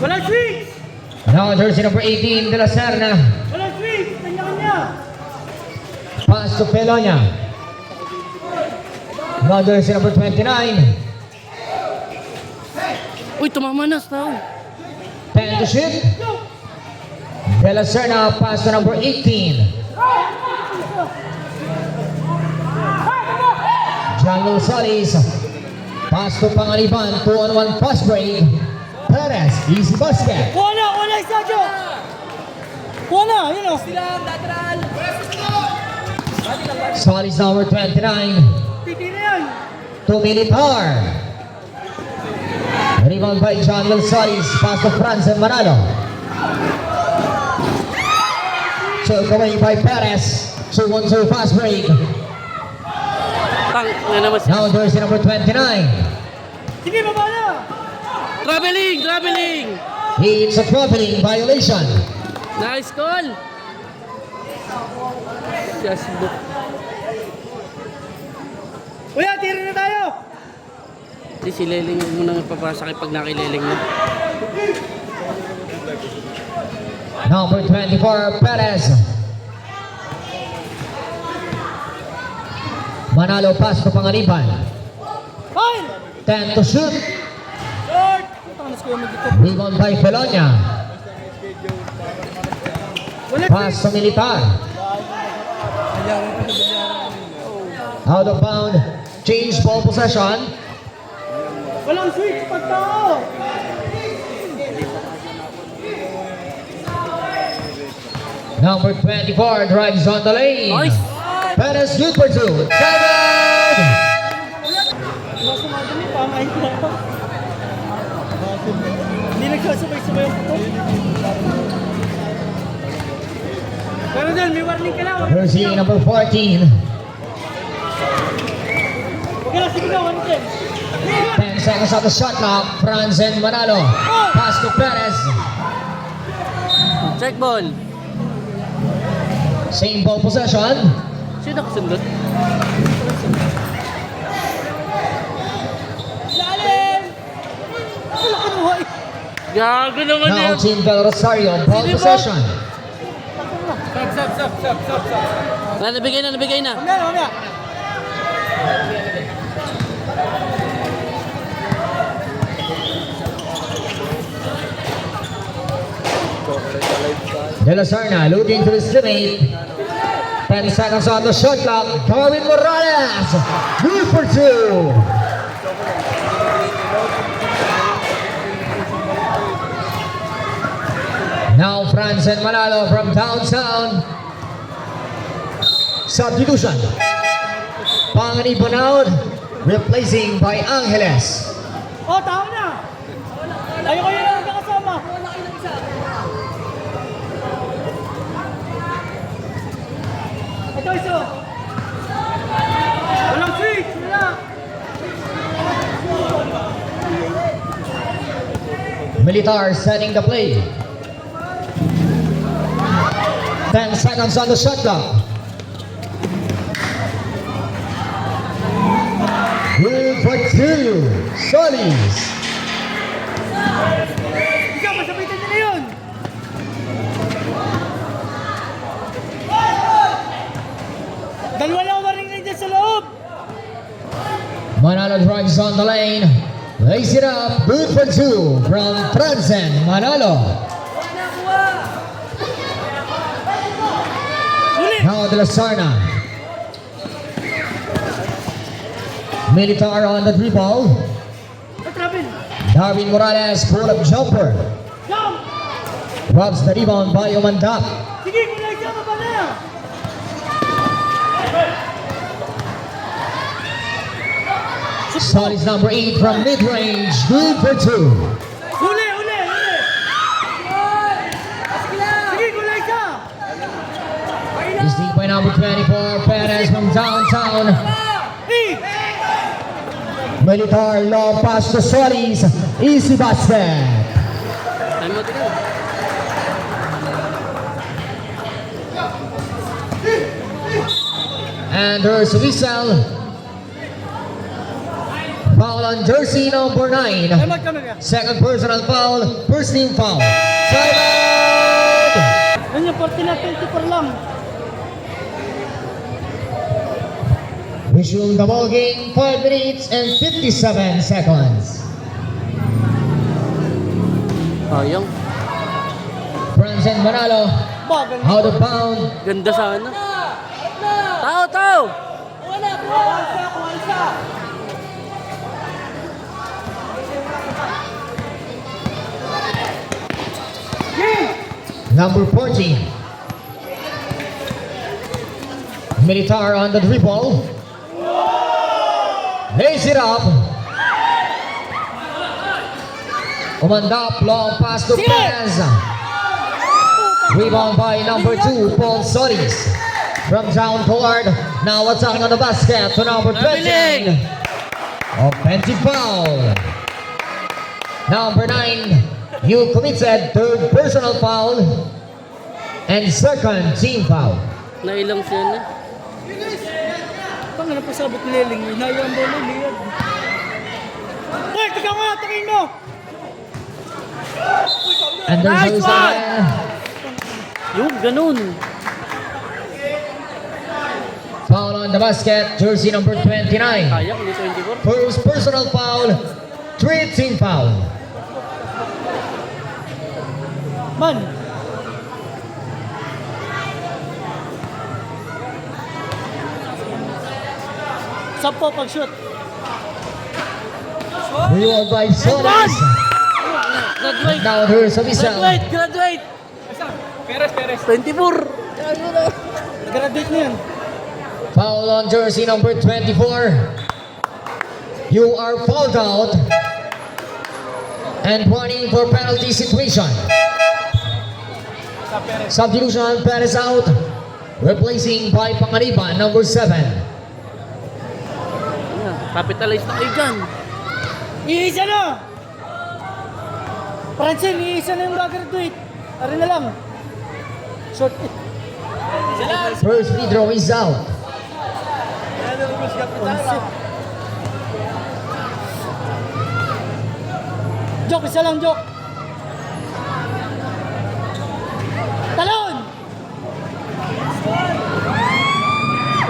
Walang switch! Now jersey number 18, De La Serna. Walang switch! Kanya-kanya! Pass to Pelonia. Now jersey number 29. Uy, tumama na sa tao. 10 to shoot. De La Serna, pass to number 18. John Solis. Pass to Pangaliban. 2-on-1 fast break. Perez, easy basket. Kuha na isa, Joe! Kuha na, yun o. Solis number 29. Titi na yan. To Militar. Rebound by John Solis. Pass to Franz and Manalo. Took away by Perez. 2-1-2 fast break. Tang, nga naman siya. Now jersey number 29. Sige, baba na. Traveling! It's a traveling violation. Nice call! Just look. Kuya, tira na tayo. Di si Leling mo nang ipapasa pag nakileling mo. Number 24, Perez. Manalo pass to Pangaliban. Fine! 10 to shoot. Short! Takas ko yung magdito. Rebound by Pelonia. Pass to Militar. Out of bound. Change ball possession. Walang switch pag tao. Number 24 drives on the lane. Nice! Perez good for 2. 7! Mas madali, pamahin ko ako. Hindi nagsasabay-sabay ang puto. Pero dyan, may warning ka lang. Jersey number 14. Huwag ka lang, sige na, 110. 10 seconds on the shot clock. Franz and Manalo. Pass to Perez. Check ball. Same ball possession. Sino nakasundot? Lalim! Wala ka buhay. Gago naman Now yan. Team Del Rosario. Ball possession. Nabigay na. Mamaya. De La Serna looking to his teammate. 10 seconds on the shot clock. Darwin Morales. Good for 2. Now Franz and Manalo from downtown. Substitution. Panganiban out. Replacing by Angeles. Oh, tao na! Ayoko yun ang kakasama. Ito iso. Walang switch! Wala! Militar setting the play. 10 seconds on the shot clock. Good for 2. Solis. Ikaw, masabitan niya na yun! Dalawa lang waring na dyan sa loob! Manalo drives on the lane. Lays it up. Good for 2 from Franzen Manalo. Uli! Now De La Serna. Militar on the dribble. Patrapin! Darwin Morales pull up jumper. Jump! Robs the rebound by Omandap. Sige, kulay siya ka pa na! Solis number 8 from mid-range. Good for 2. Uli! Sige, kulay siya! Is deep by number 24. Perez from downtown. Hey! Militar long pass to Solis. Easy basket. Time mo tingnan. And there's a whistle. Foul on jersey number 9. Kamag ka. Second personal foul, first team foul. Timeout! Yan yung 40 na 24 lang. Resume the ball game, 5 minutes and 57 seconds. Sayang. Franzen Manalo, Bagal. out of bound. Ganda sana. Tao, tao! Number 14. Militar on the dribble. Lays it up. Umandap, long pass to Perez. Rebound by number 2, Paul Solis. From down court, now attacking on the basket to number 20. Offensive foul. Number 9, you committed third personal foul and second team foul. Nailang siya na. Pang napasabot ni Leling. Hinayang mo na liyad. Hoy, tika nga, takin mo. And there's Nice Jose. one! Yung ganun. Foul on the basket, jersey number 29. Sayang, hindi 24. First personal foul, three team foul. Man. Sampo pag-shoot. Reward by Solis. Graduate. Now there's a whistle. Graduate, graduate. Perez. 24. Graduate na yan. Foul on jersey number 24. You are fouled out and running for penalty situation. Substitution, Perez out. Replacing by Panganiban, number 7. Capitalize na kayo dyan. Iisa na! Francine, iisa na yung gagraduate. Ari na lang. Short. First free throw is out. Joke, isa lang, joke. Talon!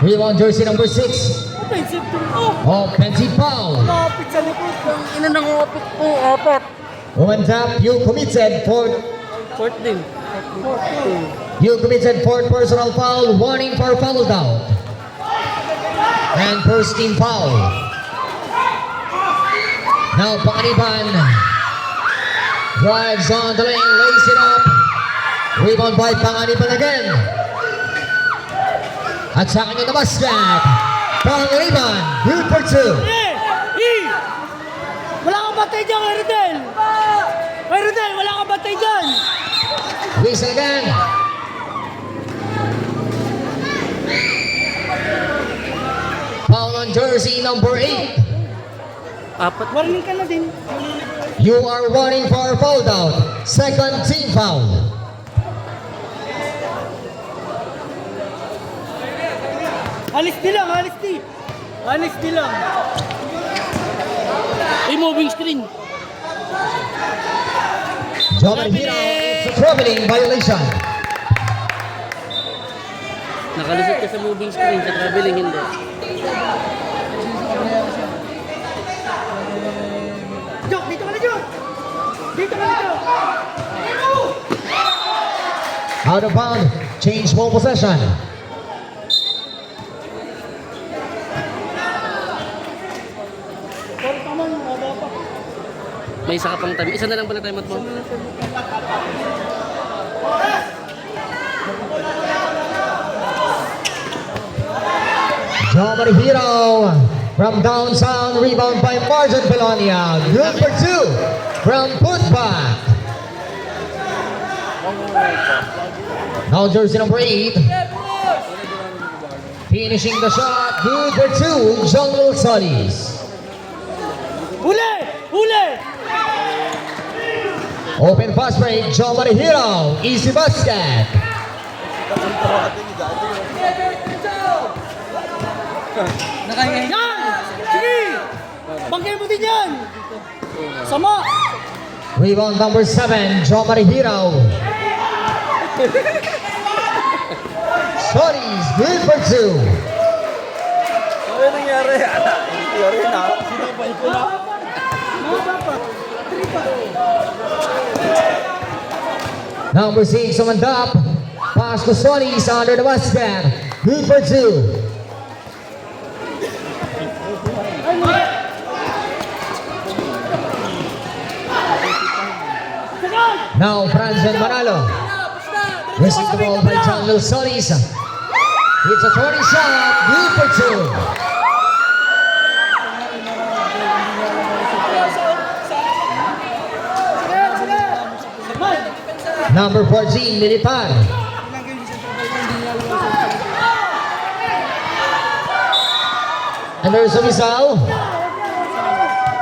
Rebound jersey number 6. Offensive to oh! Offensive foul. Kapit sa likod. Ina nang opit po, apat. Woman tap, you committed fourth. Fourth din. You committed fourth personal foul, warning for foul out. And first team foul. Now Panganiban drives on the lane, lays it up. Rebound by Panganiban again. At sa kanya na basket. Panganiban, good for 2. Wala kang batay dyan, Eridel! Eridel, wala kang batay dyan! Whistle again. Foul on jersey number 8. Apat. Warning ka na din. You are warning for foul out. Second team foul. Alis di lang, alis di. Alis di lang. Ay, moving screen. John Hino, it's a traveling violation. Nakalusot ka sa moving screen, sa traveling hindi. Jok, dito ka na, Jok! Dito ka na, Jok! Out of bound. Change ball possession. Sorry pa man, mababa pa. May isa ka pang time. Isa na lang pala time out mo. John Hino from downtown. Rebound by Marjan Belonia. Good for 2 from putback. Now jersey number 8. Finishing the shot. Good for 2. Jungle Solis. Huli! Huli! Open fast break. John Hino. Easy basket. Yan! Sige! Bangkay mo din yan! Sama! Rebound number 7, Joe Marihiraw. Solis, good for 2. Ano yung nangyari? Nangyari na. Number 6, umandap. Pass to Solis under the basket. Good for 2. Now, Franzen Manalo. Received the ball by John Lil Solis. It's a 20 shot. Good for 2. Number 14, Militar. And there's a missile.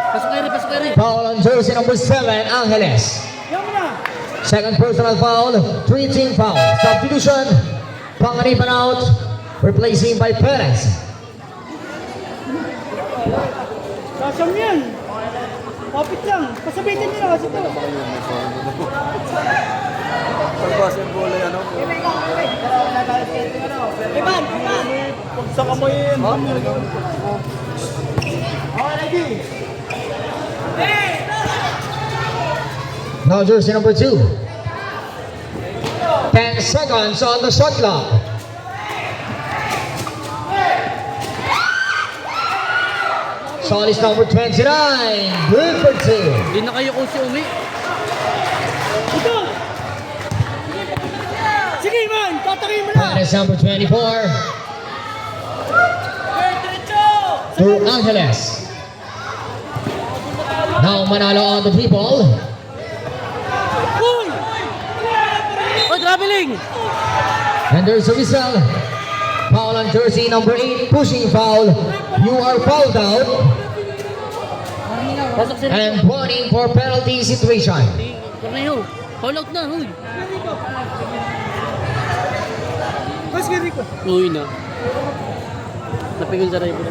Pasok kayo rin, pasok kayo rin. Foul on jersey number 7, Angeles. Yan mo na! Second personal foul, 3 team foul. Substitution, Panganiban out, replacing by Perez. Sasam yan! Kapit lang! Pasabitin nyo na kasi ito! Pag basketball ay ano? Iban! Pag sa kamay yan. Ha? Now jersey number 2. 10 seconds on the shot clock. Solis number 29. Good for 2. Hindi na kayo kung si Umi. Ito! Sige man! Tatakayin mo na! That is number 24. To Angeles. Now Manalo on the people. Uy! Oh, traveling! And there's a whistle. Foul on jersey number 8. Pushing foul. You are fouled out. Pasok sila. And warning for penalty situation. Corneo, foul out na, huy. Mas gari ko! Uy na. Napigil sa rival.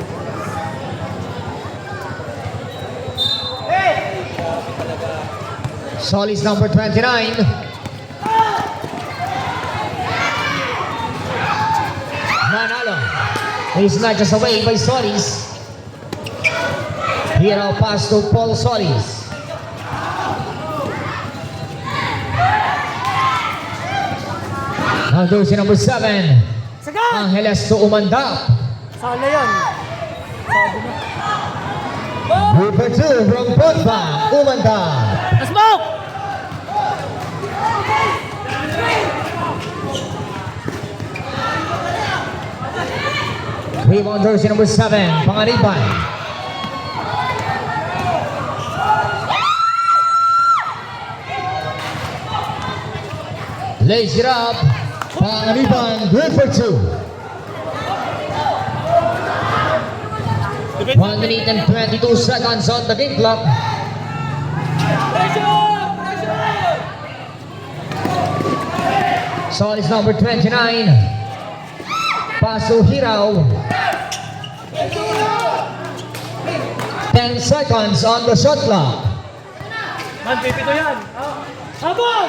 Solis number 29. Manalo is not just away by Solis. Here now pass to Paul Solis. Now jersey number 7. Sagad! Angeles to Umandap. Sala yan! Sabi na. Good for 2 from Podba. Umandap. Smoke! Rebound jersey number 7. Panganiban. Lays it up. Panganiban. Good for 2. 1 minute and 22 seconds on the game clock. Solis number 29. Pass to Hirao. 10 seconds on the shot clock. Man, pipito yan! Habang!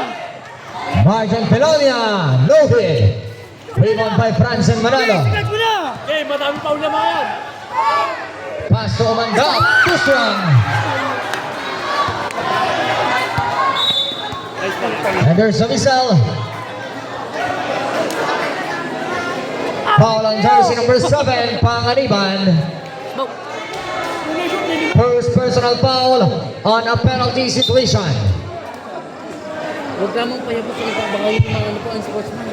Marjan Pelonia, loaded. Rebound by Franzen Manalo. Sagad mo na! Eh, madami pa ulam yan! Pass to Umandap. Too strong. And there's a missile. Foul on jersey number 7, Panganiban. Smoke! First personal foul on a penalty situation. Huwag ka mong payabot sa iba. Baka yun yung mga ano po ang sportsman.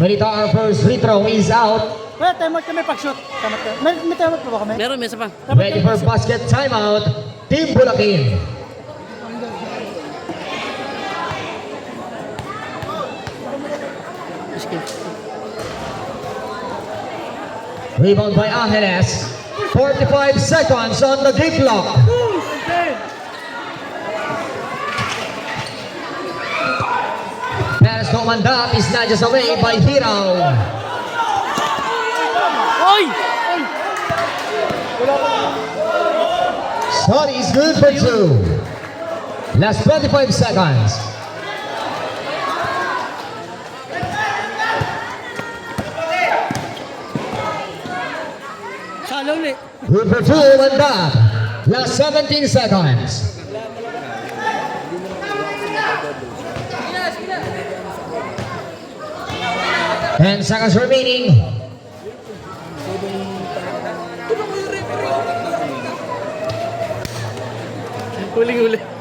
Militar first free throw is out. Kaya timeout kami pag-shoot. Timeout ka. May timeout pa ba kami? Meron, may isa pa. Ready for basket timeout. Team Bulakin. Sige. Rebound by Angeles. 45 seconds on the game clock. Okay. Commandant is snatches away by Hiraw. Oy! Sorry is good for 2. Last 25 seconds. Sala ulit. Good for 2 and that. Last 17 seconds. Ten seconds remaining. Huling-huli.